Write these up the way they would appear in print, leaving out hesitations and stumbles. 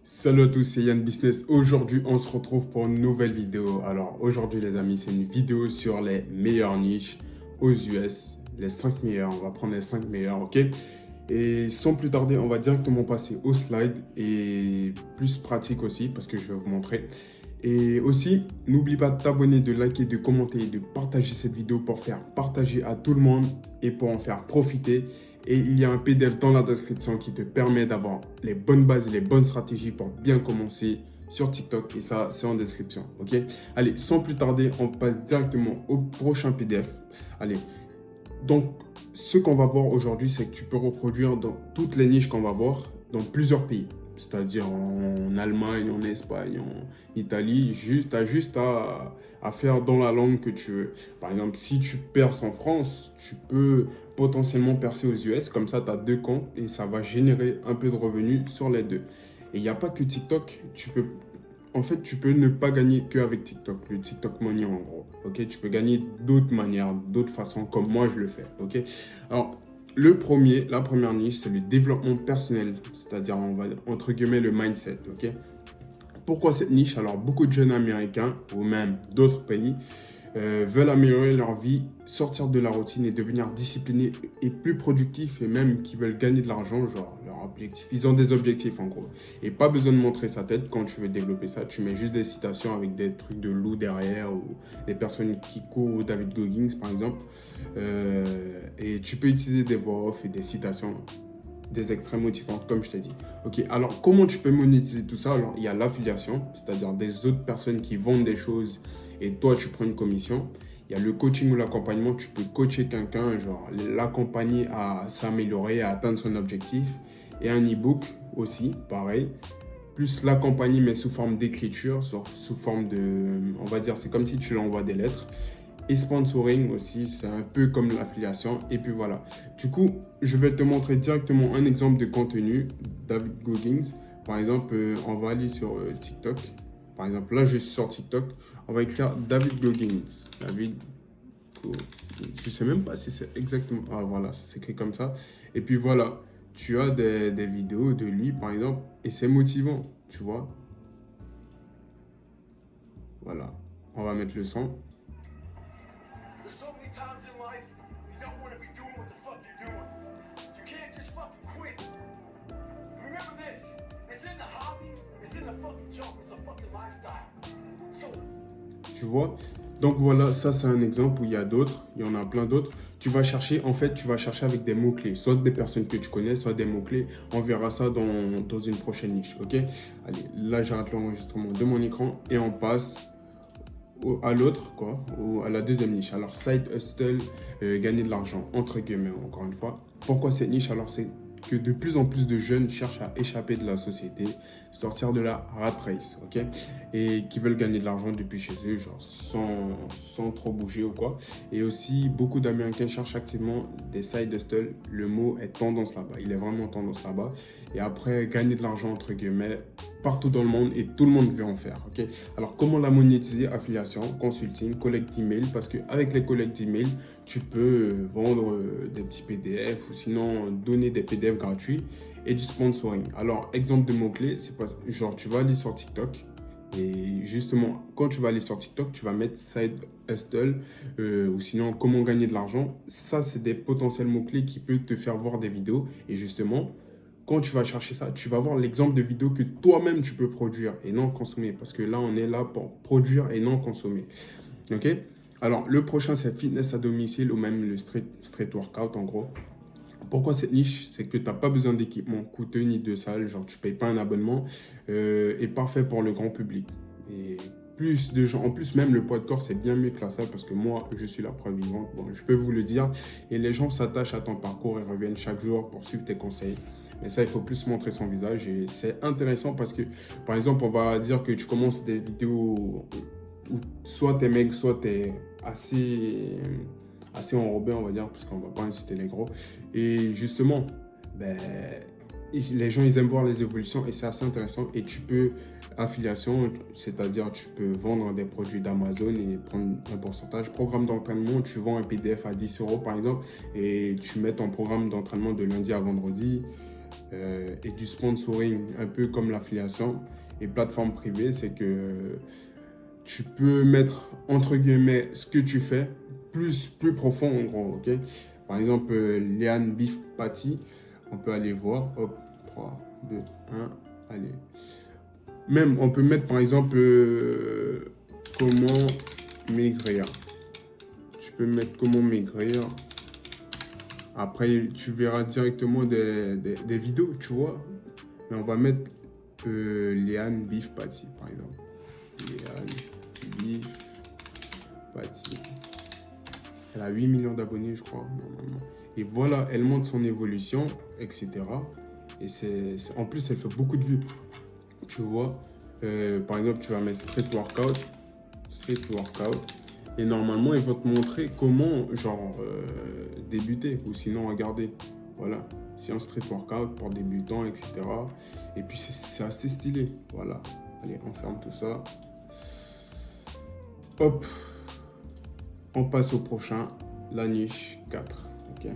Salut à tous, c'est Yann Business. Aujourd'hui, on se retrouve pour une nouvelle vidéo. Alors, aujourd'hui, les amis, c'est une vidéo sur les meilleures niches aux US. Les 5 meilleures. On va prendre les 5 meilleures, ok? Et sans plus tarder, on va directement passer au slide et plus pratique aussi parce que je vais vous montrer. Et aussi, n'oublie pas de t'abonner, de liker, de commenter et de partager cette vidéo pour faire partager à tout le monde et pour en faire profiter. Et il y a un PDF dans la description qui te permet d'avoir les bonnes bases et les bonnes stratégies pour bien commencer sur TikTok. Et ça, c'est en description, ok? Allez, sans plus tarder, on passe directement au prochain PDF. Allez, donc, ce qu'on va voir aujourd'hui, c'est que tu peux reproduire dans toutes les niches qu'on va voir dans plusieurs pays. C'est-à-dire en Allemagne, en Espagne, en Italie. Tu as juste à faire dans la langue que tu veux. Par exemple, si tu perces en France, tu peux potentiellement percer aux US. Comme ça, tu as deux comptes et ça va générer un peu de revenus sur les deux. Et il n'y a pas que TikTok. Tu peux ne pas gagner qu'avec TikTok, le TikTok Money en gros. Ok, tu peux gagner d'autres manières, d'autres façons, comme moi je le fais. Ok, alors la première niche, c'est le développement personnel, c'est-à-dire on va entre guillemets le mindset. Ok, pourquoi cette niche? Alors beaucoup de jeunes américains ou même d'autres pays veulent améliorer leur vie, sortir de la routine et devenir disciplinés et plus productifs et même qui veulent gagner de l'argent, genre leur objectif. Ils ont des objectifs en gros. Et pas besoin de montrer sa tête quand tu veux développer ça. Tu mets juste des citations avec des trucs de loup derrière ou des personnes qui courent ou David Goggins par exemple. Et tu peux utiliser des voix off et des citations, des extraits motivants, comme je t'ai dit. Ok, alors comment tu peux monétiser tout ça? Alors, il y a l'affiliation, c'est-à-dire des autres personnes qui vendent des choses et toi, tu prends une commission. Il y a le coaching ou l'accompagnement, tu peux coacher quelqu'un, genre l'accompagner à s'améliorer, à atteindre son objectif. Et un e-book aussi, pareil. Plus l'accompagner, mais sous forme d'écriture, sous forme de, on va dire, c'est comme si tu lui envoies des lettres. Et sponsoring aussi, c'est un peu comme l'affiliation. Et puis voilà. Du coup, je vais te montrer directement un exemple de contenu. David Goggins. Par exemple, on va aller sur TikTok. Par exemple, là, je suis sur TikTok. On va écrire David Goggins. David Goggins. Je ne sais même pas si c'est exactement... Ah, voilà, ça s'écrit comme ça. Et puis voilà, tu as des vidéos de lui, par exemple. Et c'est motivant, tu vois. Voilà. On va mettre le son. There's so many times in life you don't want to be doing what the fuck you're doing. You can't just fucking quit. Remember this, it's in the hobby, it's in the fucking job, it's a fucking lifestyle. So, Tu vois? Donc voilà, ça c'est un exemple où il y a d'autres, il y en a plein d'autres. Tu vas chercher avec des mots-clés, soit des personnes que tu connais, soit des mots-clés. On verra ça dans une prochaine niche, ok? Allez, là j'arrête l'enregistrement de mon écran et on passe à l'autre, quoi, à la deuxième niche. Alors, side hustle, gagner de l'argent, entre guillemets, encore une fois. Pourquoi cette niche? Alors, c'est que de plus en plus de jeunes cherchent à échapper de la société, sortir de la rat race, ok? Et qui veulent gagner de l'argent depuis chez eux, genre sans trop bouger ou quoi. Et aussi, beaucoup d'Américains cherchent activement des side hustles. Le mot est tendance là-bas, il est vraiment tendance là-bas. Et après, gagner de l'argent, entre guillemets, partout dans le monde et tout le monde veut en faire, ok? Alors, comment la monétiser? Affiliation, consulting, collecte d'emails, parce qu'avec les collectes d'emails, tu peux vendre des petits PDF ou sinon donner des PDF gratuits et du sponsoring. Alors, exemple de mots-clés, c'est pas genre tu vas aller sur TikTok et justement, quand tu vas aller sur TikTok, tu vas mettre side hustle ou sinon comment gagner de l'argent. Ça, c'est des potentiels mots-clés qui peuvent te faire voir des vidéos et justement, quand tu vas chercher ça, tu vas voir l'exemple de vidéo que toi-même tu peux produire et non consommer. Parce que là, on est là pour produire et non consommer. Ok? Alors, le prochain, c'est fitness à domicile ou même le street workout en gros. Pourquoi cette niche? C'est que tu n'as pas besoin d'équipement coûteux ni de salle. Genre, tu ne payes pas un abonnement. Et parfait pour le grand public. Et plus de gens. En plus, même le poids de corps, c'est bien mieux que la salle parce que moi, je suis la preuve vivante. Bon, je peux vous le dire. Et les gens s'attachent à ton parcours et reviennent chaque jour pour suivre tes conseils. Mais ça, il faut plus montrer son visage. Et c'est intéressant parce que, par exemple, on va dire que tu commences des vidéos où soit t'es maigre, soit t'es assez enrobé, on va dire, parce qu'on va pas inciter les gros. Et justement, ben, les gens, ils aiment voir les évolutions et c'est assez intéressant. Et tu peux, affiliation, c'est-à-dire tu peux vendre des produits d'Amazon et prendre un pourcentage. Programme d'entraînement, tu vends un PDF à 10 € par exemple et tu mets ton programme d'entraînement de lundi à vendredi. et du sponsoring, un peu comme l'affiliation. Et plateforme privée, c'est que tu peux mettre entre guillemets ce que tu fais plus profond en gros, ok? Par exemple, Léane Beef Patty, on peut aller voir, hop, 3, 2, 1, allez. Même, on peut mettre par exemple comment maigrir. Tu peux mettre comment maigrir. Après, tu verras directement des vidéos, tu vois. Mais on va mettre Léane Beef Patty, par exemple. Léane Beef Patty. Elle a 8 millions d'abonnés, je crois, normalement. Et voilà, elle montre son évolution, etc. Et en plus, elle fait beaucoup de vues. Tu vois, par exemple, tu vas mettre street workout. Et normalement, ils vont te montrer comment, genre, débuter. Ou sinon, regarder. Voilà. C'est un street workout pour débutants, etc. Et puis, c'est assez stylé. Voilà. Allez, on ferme tout ça. Hop. On passe au prochain. La niche 4. Ok.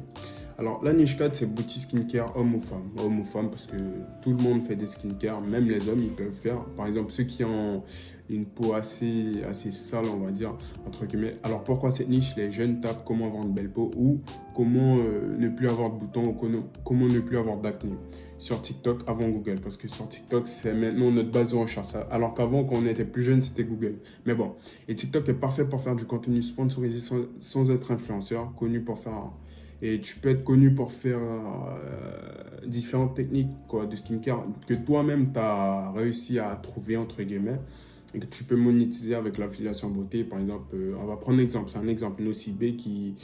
Alors, la niche 4, c'est boutique skincare homme ou femme. Homme ou femme, parce que tout le monde fait des skincare, même les hommes, ils peuvent faire. Par exemple, ceux qui ont une peau assez sale, on va dire, entre guillemets. Alors, pourquoi cette niche? Les jeunes tapent comment avoir une belle peau ou comment ne plus avoir de boutons ou comment ne plus avoir d'acné. Sur TikTok, avant Google, parce que sur TikTok, c'est maintenant notre base de recherche. Alors qu'avant, quand on était plus jeune, c'était Google. Mais bon, et TikTok est parfait pour faire du contenu sponsorisé sans être influenceur, connu pour faire... Et tu peux être connu pour faire différentes techniques quoi, de skincare que toi-même tu as réussi à trouver, entre guillemets, et que tu peux monétiser avec l'affiliation beauté. Par exemple, on va prendre un exemple, c'est un exemple Nocibé qui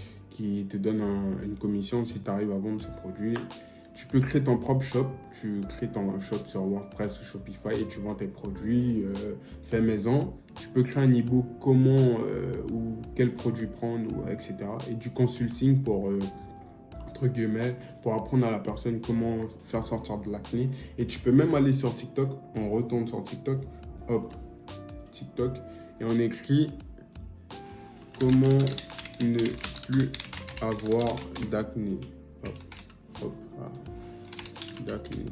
te donne une commission si tu arrives à vendre ce produit. Tu peux créer ton propre shop, tu crées ton shop sur WordPress ou Shopify et tu vends tes produits faits maison. Tu peux créer un e-book comment ou quel produit prendre, etc. Et du consulting pour... entre guillemets, pour apprendre à la personne comment faire sortir de l'acné. Et tu peux même aller sur TikTok, on retourne sur TikTok, hop, TikTok, et on écrit comment ne plus avoir d'acné. Hop, hop, ah, d'acné.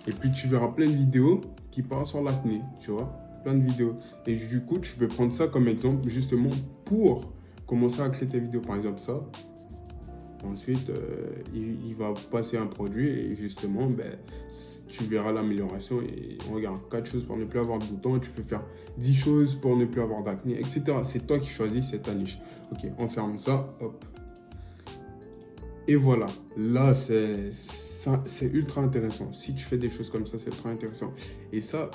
Et puis tu verras plein de vidéos qui parlent sur l'acné, tu vois, plein de vidéos. Et du coup, tu peux prendre ça comme exemple justement pour commencer à créer tes vidéos. Par exemple, ça. Ensuite, il va passer un produit et justement, tu verras l'amélioration. Et on regarde 4 choses pour ne plus avoir de boutons. Tu peux faire 10 choses pour ne plus avoir d'acné, etc. C'est toi qui choisis, c'est ta niche. Ok, on ferme ça. Hop. Et voilà. Là, c'est ultra intéressant. Si tu fais des choses comme ça, c'est ultra intéressant. Et ça,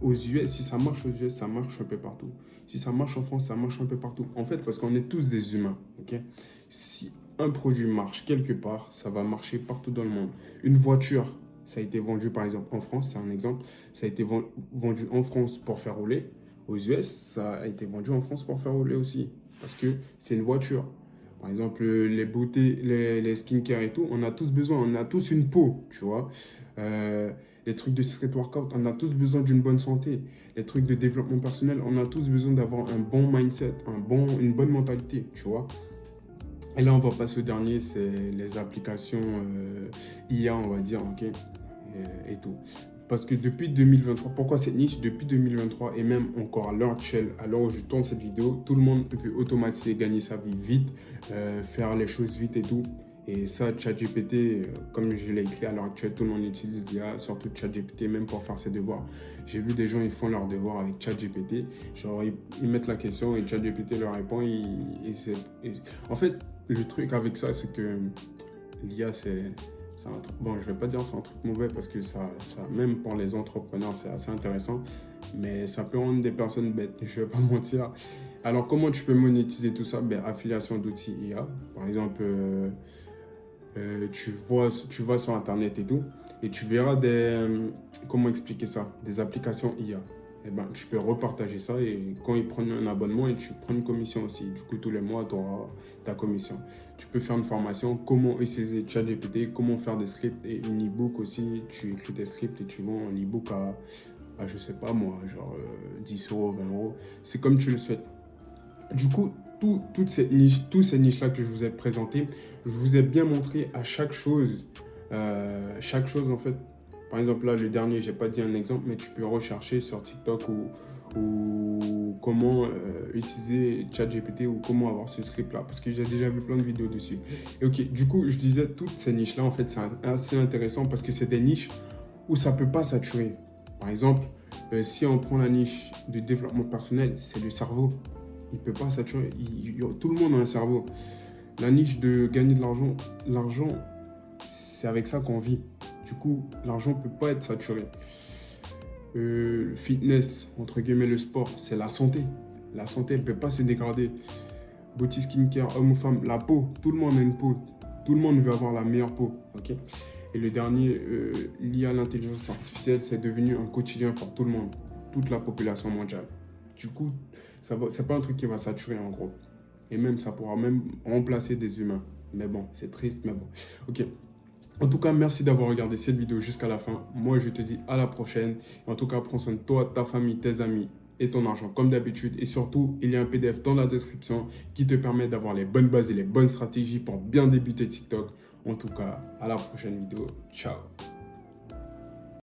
aux US, si ça marche aux US, ça marche un peu partout. Si ça marche en France, ça marche un peu partout. En fait, parce qu'on est tous des humains. Ok. Si un produit marche quelque part, ça va marcher partout dans le monde. Une voiture, ça a été vendu par exemple en France, c'est un exemple, ça a été vendu en France pour faire rouler. Aux US, ça a été vendu en France pour faire rouler aussi, parce que c'est une voiture. Par exemple, les beautés, les skincare et tout, on a tous besoin, on a tous une peau, tu vois. Les trucs de street workout, on a tous besoin d'une bonne santé. Les trucs de développement personnel, on a tous besoin d'avoir un bon mindset, une bonne mentalité, tu vois. Et là, on va passer au dernier, c'est les applications IA, on va dire, ok, et tout. Parce que depuis 2023, pourquoi cette niche? Depuis 2023 et même encore à l'heure actuelle, à l'heure où je tourne cette vidéo, tout le monde peut automatiser, gagner sa vie vite, faire les choses vite et tout. Et ça, ChatGPT, comme je l'ai écrit à l'heure actuelle, tout le monde utilise l'IA, surtout ChatGPT, même pour faire ses devoirs. J'ai vu des gens, ils font leurs devoirs avec ChatGPT. Genre, ils mettent la question et ChatGPT leur répond. En fait, le truc avec ça, c'est que l'IA, c'est un truc... Bon, je vais pas dire c'est un truc mauvais parce que ça, même pour les entrepreneurs, c'est assez intéressant. Mais ça peut rendre des personnes bêtes, je vais pas mentir. Alors, comment tu peux monétiser tout ça? Affiliation d'outils IA. Par exemple... tu vas sur Internet et tout, et tu verras comment expliquer ça, des applications IA. Et tu peux repartager ça et quand ils prennent un abonnement, et tu prends une commission aussi. Du coup, tous les mois, tu auras ta commission. Tu peux faire une formation, comment utiliser ChatGPT, comment faire des scripts et une e-book aussi. Tu écris tes scripts et tu vends un e-book à je sais pas moi, genre 10 euros, 20 euros. C'est comme tu le souhaites. Du coup, toutes ces niches-là que je vous ai présentées, je vous ai bien montré à chaque chose chaque chose, en fait, par exemple, là, le dernier, j'ai pas dit un exemple, mais tu peux rechercher sur TikTok ou comment utiliser ChatGPT ou comment avoir ce script-là, parce que j'ai déjà vu plein de vidéos dessus. Et ok, du coup, je disais, toutes ces niches-là, en fait, c'est assez intéressant parce que c'est des niches où ça peut pas saturer. Par exemple, si on prend la niche du développement personnel, c'est le cerveau. Il peut pas saturer. Tout le monde a un cerveau. La niche de gagner de l'argent, c'est avec ça qu'on vit. Du coup, l'argent peut pas être saturé. Le fitness, entre guillemets le sport, c'est la santé. La santé, elle peut pas se dégrader. Beauty, skincare, homme ou femme, la peau. Tout le monde a une peau. Tout le monde veut avoir la meilleure peau. Ok. Et le dernier, lié à l'intelligence artificielle, c'est devenu un quotidien pour tout le monde, toute la population mondiale. Du coup, c'est pas un truc qui va saturer en gros. Et même, ça pourra même remplacer des humains. Mais bon, c'est triste, mais bon. Ok. En tout cas, merci d'avoir regardé cette vidéo jusqu'à la fin. Moi, je te dis à la prochaine. En tout cas, prends soin de toi, ta famille, tes amis et ton argent comme d'habitude. Et surtout, il y a un PDF dans la description qui te permet d'avoir les bonnes bases et les bonnes stratégies pour bien débuter TikTok. En tout cas, à la prochaine vidéo. Ciao.